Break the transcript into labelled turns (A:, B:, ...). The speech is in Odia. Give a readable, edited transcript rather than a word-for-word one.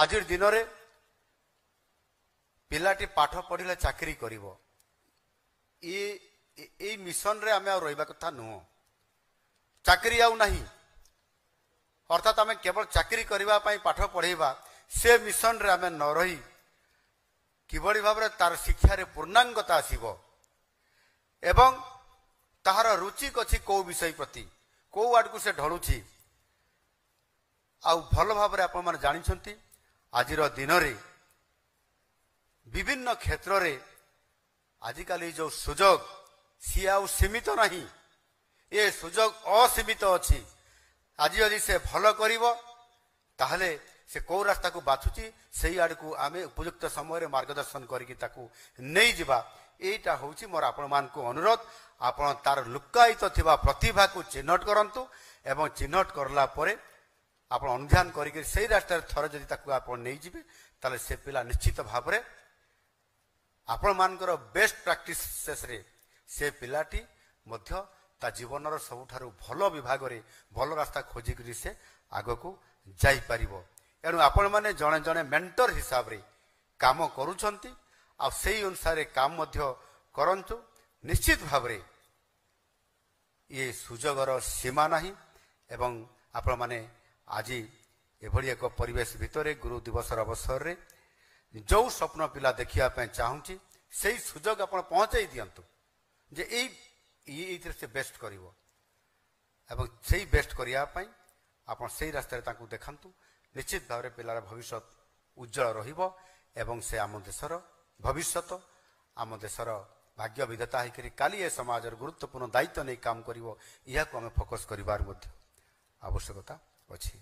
A: ଆଜିର ଦିନରେ ପିଲାଟି ପାଠ ପଢିଲେ ଚାକିରି କରିବ, ଏଇ ମିଶନରେ ଆମେ ଆଉ ରହିବା କଥା ନୁହଁ। ଚାକିରି ଆଉ ନାହିଁ, ଅର୍ଥାତ୍ ଆମେ କେବଳ ଚାକିରି କରିବା ପାଇଁ ପାଠ ପଢେଇବା, ସେ ମିଶନରେ ଆମେ ନ ରହି କିଭଳି ଭାବରେ ତାର ଶିକ୍ଷାରେ ପୂର୍ଣ୍ଣାଙ୍ଗତା ଆସିବ ଏବଂ ତାହାର ରୁଚି ଅଛି କୋଉ ବିଷୟ ପ୍ରତି, କୋଉ ଆଡକୁ ସେ ଢଳୁଛି। ଆଉ ଭଲ ଭାବରେ ଆପଣମାନେ ଜାଣିଛନ୍ତି ଆଜିର ଦିନରେ ବିଭିନ୍ନ କ୍ଷେତ୍ରରେ ଆଜିକାଲି ଯେଉଁ ସୁଯୋଗ ସିଏ ଆଉ ସୀମିତ ନାହିଁ, ଏ ସୁଯୋଗ ଅସୀମିତ ଅଛି। ଆଜି ଯଦି ସେ ଭଲ କରିବ ତାହେଲେ ସେ କୋଉ ରାସ୍ତାକୁ ବାଛୁଛି ସେଇ ଆଡକୁ ଆମେ ଉପଯୁକ୍ତ ସମୟରେ ମାର୍ଗଦର୍ଶନ କରିକି ତାକୁ ନେଇଯିବା। ଏଇଟା ହଉଛି ମୋର ଆପଣମାନଙ୍କୁ ଅନୁରୋଧ। ଆପଣ ତାର ଲୁକାୟିତ ଥିବା ପ୍ରତିଭାକୁ ଚିହ୍ନଟ କରନ୍ତୁ ଏବଂ ଚିହ୍ନଟ କରିଲା ପରେ ଆପଣ ଅନୁଧ୍ୟାନ କରିକି ସେଇ ରାସ୍ତାରେ ଥରେ ଯଦି ତାକୁ ଆପଣ ନେଇଯିବେ ତାହେଲେ ସେ ପିଲା ନିଶ୍ଚିତ ଭାବରେ ଆପଣମାନଙ୍କର ବେଷ୍ଟ ପ୍ରାକ୍ଟିସେସରେ ସେ ପିଲାଟି ମଧ୍ୟ ତା ଜୀବନର ସବୁଠାରୁ ଭଲ ବିଭାଗରେ ଭଲ ରାସ୍ତା ଖୋଜିକରି ସେ ଆଗକୁ ଯାଇପାରିବ। ଏଣୁ ଆପଣମାନେ ଜଣେ ଜଣେ ମେଣ୍ଟର ହିସାବରେ କାମ କରୁଛନ୍ତି, ଆଉ ସେଇ ଅନୁସାରେ କାମ ମଧ୍ୟ କରନ୍ତୁ। ନିଶ୍ଚିତ ଭାବରେ ଇଏ ସୁଯୋଗର ସୀମା ନାହିଁ ଏବଂ ଆପଣମାନେ ଆଜି ଏଭଳି ଏକ ପରିବେଶ ଭିତରେ ଗୁରୁ ଦିବସର ଅବସରରେ ଯେଉଁ ସ୍ୱପ୍ନ ପିଲା ଦେଖିବା ପାଇଁ ଚାହୁଁଛି ସେଇ ସୁଯୋଗ ଆପଣ ପହଞ୍ଚାଇ ଦିଅନ୍ତୁ ଯେ ଏଇଥିରେ ସେ ବେଷ୍ଟ କରିବ ଏବଂ ସେଇ ବେଷ୍ଟ କରିବା ପାଇଁ ଆପଣ ସେଇ ରାସ୍ତାରେ ତାଙ୍କୁ ଦେଖାନ୍ତୁ। ନିଶ୍ଚିତ ଭାବରେ ପିଲାର ଭବିଷ୍ୟତ ଉଜ୍ଜଳ ରହିବ ଏବଂ ସେ ଆମ ଦେଶର ଭବିଷ୍ୟତ, ଆମ ଦେଶର ଭାଗ୍ୟ ବିଧାତା ହେଇକରି କାଲି ଏ ସମାଜର ଗୁରୁତ୍ୱପୂର୍ଣ୍ଣ ଦାୟିତ୍ୱ ନେଇ କାମ କରିବ। ଏହାକୁ ଆମେ ଫୋକସ୍ କରିବାର ମଧ୍ୟ ଆବଶ୍ୟକତା ଅଛି।